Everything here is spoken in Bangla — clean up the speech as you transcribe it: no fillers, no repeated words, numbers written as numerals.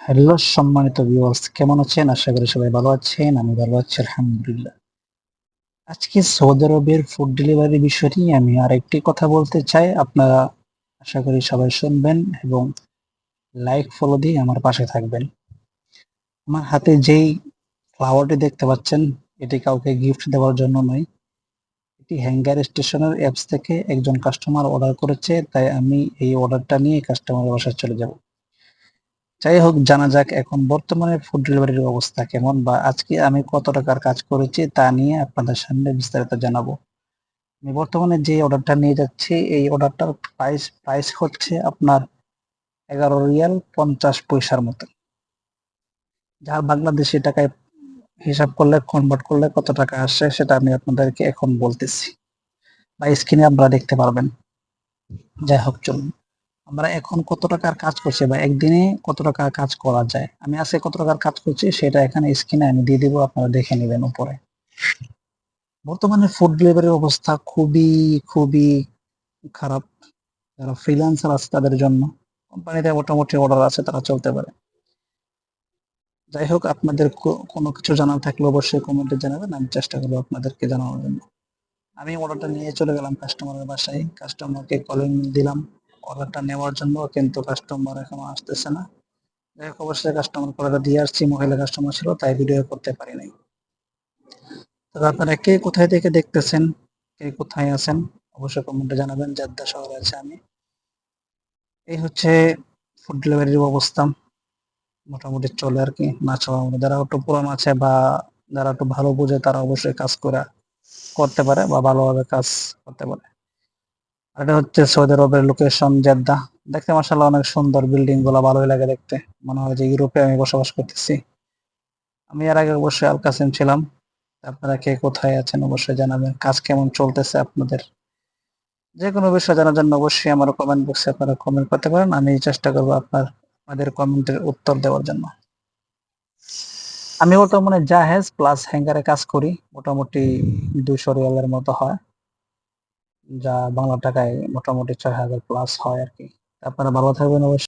হ্যালো সম্মানিত ভিউয়ার্স, কেমন আছেন? আশা করি সবাই ভালো আছেন। আমি ভালো আছি আলহামদুলিল্লাহ। আজকে সৌদি আরবের ফুড ডেলিভারি বিষয় নিয়ে আমি আরেকটি কথা বলতে চাই। আপনারা আশা করি সবাই শুনবেন এবং লাইক ফলো দিয়ে আমার পাশে থাকবেন। আমার হাতে যেই ফ্লাওয়ারটি দেখতে পাচ্ছেন, এটি কাউকে গিফট দেওয়ার জন্য নয়। এটি হ্যাঙ্গার স্টেশনের অ্যাপস থেকে একজন কাস্টমার অর্ডার করেছে, তাই আমি এই অর্ডারটা নিয়ে কাস্টমারের বাসায় চলে যাব। যাই হোক, জানা যাক এখন বর্তমানে ফুড ডেলিভারির অবস্থা কেমন বা আজকে আমি কত টাকার কাজ করেছি তা নিয়ে আপনাদের সামনে বিস্তারিত জানাবো। আমি বর্তমানে যে অর্ডারটা নিয়ে যাচ্ছি, এই অর্ডারটার প্রাইস হচ্ছে আপনার 11 রিয়াল 50 পয়সার মতো, যা বাংলাদেশি টাকায় হিসাব করলে কনভার্ট করলে কত টাকা আসে সেটা আমি আপনাদেরকে এখন বলতেছি বা স্ক্রিনে আপনারা দেখতে পারবেন। যাই হোক, চলুন আমরা এখন কত টাকার কাজ করছি বা একদিনে কত টাকার কাজ করা যায়, আমি আজকে কত টাকার কাজ করছি সেটা এখানে স্ক্রিনে আমি দিয়ে দিব, আপনারা দেখে নেবেন উপরে। বর্তমানে ফুড ডেলিভারির অবস্থা খুবই খুবই খারাপ। যারা ফ্রিল্যান্সার আছে তাদের জন্য, কোম্পানিতে মোটামুটি অর্ডার আছে তারা চলতে পারে। যাই হোক, আপনাদের কোনো কিছু জানার থাকলে অবশ্যই কমেন্টে জানাবেন, আমি চেষ্টা করবো আপনাদেরকে জানানোর জন্য। আমি অর্ডারটা নিয়ে চলে গেলাম কাস্টমারের বাসায়, কাস্টমারকে কলিং দিলাম অর্ডারটা নেওয়ার জন্য, কিন্তু কাস্টমার এখনো আসতেছে না। যাই হোক, অবশ্যই কাস্টমার কলটা দিয়ে আসছি, মহিলা কাস্টমার ছিল তাই ভিডিও করতে পারি নাই। তবে আপনারা কে কোথায় থেকে দেখতেছেন, কে কোথায় আছেন অবশ্যই কমেন্টে জানাবেন। জেদ্দা শহরে আছে আমি। এই হচ্ছে ফুড ডেলিভারির অবস্থা, মোটামুটি চলে আর কি, না চলার মধ্যে। যারা একটু পুরান আছে বা যারা একটু ভালো বোঝে তারা অবশ্যই কাজ করে করতে পারে বা ভালোভাবে কাজ করতে পারে। আর এটা হচ্ছে সৌদি আরবের লোকেশন জেদ্দা। দেখতে মাশাআল্লাহ অনেক সুন্দর, বিল্ডিং গুলা ভালোই লাগে দেখতে, মনে হয় যে ইউরোপে আমি বসবাস করতেছি। আমি এর আগে অবশ্যই আল কাসিম ছিলাম। আপনারা কে কোথায় আছেন অবশ্যই জানাবেন, কাজ কেমন চলতেছে আপনাদের। যে কোনো বিষয় জানার জন্য অবশ্যই আমার কমেন্ট বক্সে আপনারা কমেন্ট করতে পারেন, আমি চেষ্টা করবো আপনাদের কমেন্টের উত্তর দেওয়ার জন্য। আমি বর্তমানে জাহেজ প্লাস হ্যাঙ্গারে কাজ করি, মোটামুটি 200 রিয়ালের মতো হয়, যা বাংলা টাকায় মোটামুটি 6,000 প্লাস হয় আর কি। আপনারা ভালো থাকবেন অবশ্যই।